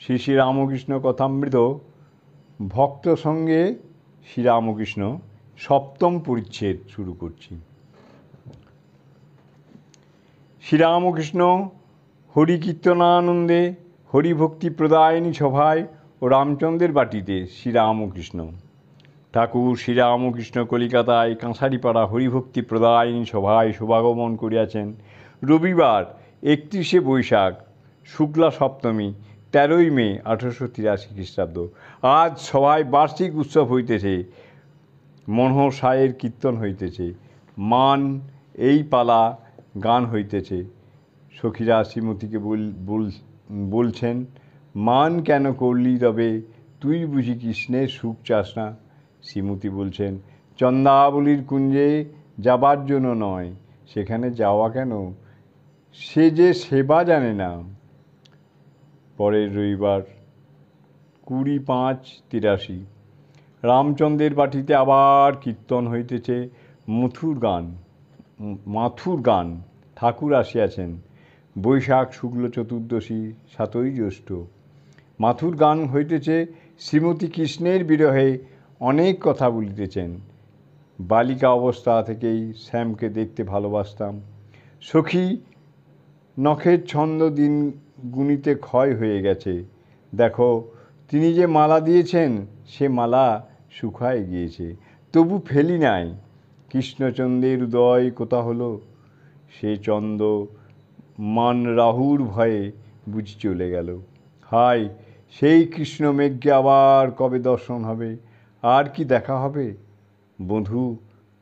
শ্রী শ্রী রামকৃষ্ণ কথামৃত ভক্ত সঙ্গে শ্রীরামকৃষ্ণ সপ্তম পরিচ্ছেদ শুরু করছি। শ্রীরামকৃষ্ণ হরিকীর্তনানন্দে হরিভক্তি প্রদায়িনী সভায় ও রামচন্দ্রের বাটিতে শ্রীরামকৃষ্ণ ঠাকুর শ্রীরামকৃষ্ণ কলিকাতায় কাঁসারিপাড়া হরিভক্তি প্রদায়িনী সভায় শুভাগমন করিয়াছেন রবিবার 31শে বৈশাখ শুক্লা সপ্তমী 13ই মে 1883 খ্রিস্টাব্দ। আজ সভায় বার্ষিক উৎসব হইতেছে। মনোহর সায়ের কীর্তন হইতেছে, মান এই পালা গান হইতেছে। সখীরা শ্রীমতীকে বলছেন, মান কেন করলি তবে, তুই বুঝি কৃষ্ণের সুখ চাস না? শ্রীমতী বলছেন, চন্দাবলীর কুঞ্জে যাবার জন্য নয়, সেখানে যাওয়া কেন, সে যে সেবা জানে না। পরের রবিবার 20-5-83 রামচন্দ্রের বাটিতে আবার কীর্তন হইতেছে। মাথুর গান ঠাকুর আসিয়াছেন। বৈশাখ শুক্ল চতুর্দশী 7ই জ্যৈষ্ঠ। মাথুর গান হইতেছে। শ্রীমতী কৃষ্ণের বিরহে অনেক কথা বলিতেছেন। বালিকা অবস্থা থেকেই শ্যামকে দেখতে ভালোবাসতাম। সখী নখের ছন্দ দিন গুণিতে ক্ষয় হয়ে গেছে। দেখো, তিনি যে মালা দিয়েছেন সে মালা শুকায় গিয়েছে, তবু ফেলি নাই। কৃষ্ণচন্দ্রের উদয় কোথা হলো? সে চন্দ্র মান রাহুর ভয়ে বুঝি চলে গেল। হায়, সেই কৃষ্ণ মেঘকে আবার কবে দর্শন হবে? আর কি দেখা হবে? বধূ,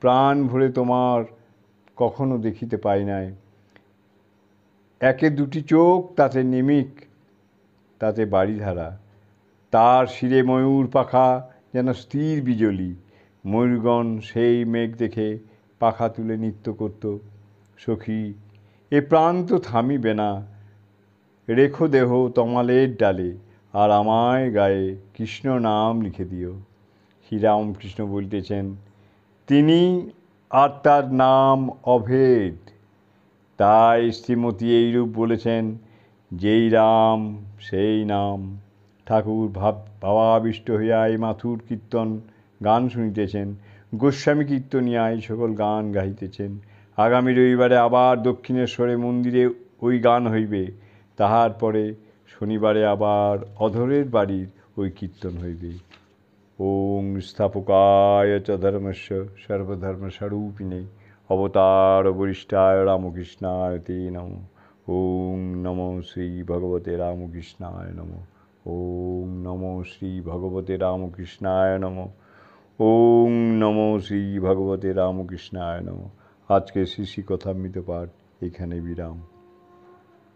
প্রাণ ভরে তোমার কখনো দেখিতে পাই নাই। একে দুটি চোখ, তাতে নিমিক, তাতে বাড়িধারা। তার শিরে ময়ূর পাখা যেন স্থির বিজলি। ময়ূরগণ সেই মেঘ দেখে পাখা তুলে নৃত্য করত। সখী, এ প্রাণ তো থামিবে না। রেখো দেহ তমালের ডালে, আর আমায় গায়ে কৃষ্ণ নাম লিখে দিও। শ্রীরামকৃষ্ণ বলিতেছেন, তিনি আর তার নাম অভেদ। তাই শ্রীমতী এইরূপ বলেছেন, যেই রাম সেই নাম। ঠাকুর ভাবাবিষ্ট হইয়া এই মাথুর কীর্তন গান শুনিতেছেন। গোস্বামী কীর্তনিয়া এই সকল গান গাহিতেছেন। আগামী রবিবারে আবার দক্ষিণেশ্বরে মন্দিরে ওই গান হইবে। তাহার পরে শনিবারে আবার অধরের বাড়ির ওই কীর্তন হইবে। ওং স্থাপকায় চ ধর্মস্য সর্বধর্মস্বরূপিণে অবতার বরিষ্ঠায় রামকৃষ্ণায় তে নমঃ। ওং নমো শ্রী ভগবতে রামকৃষ্ণায় নমঃ। ওং নমো শ্রী ভগবতে রামকৃষ্ণায় নমঃ। ওং নমো শ্রী ভগবতে রামকৃষ্ণায় নমঃ। আজকে শ্রী শ্রী কথামৃত পাঠ এখানে বিরাম।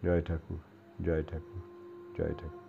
জয় ঠাকুর, জয় ঠাকুর, জয় ঠাকুর।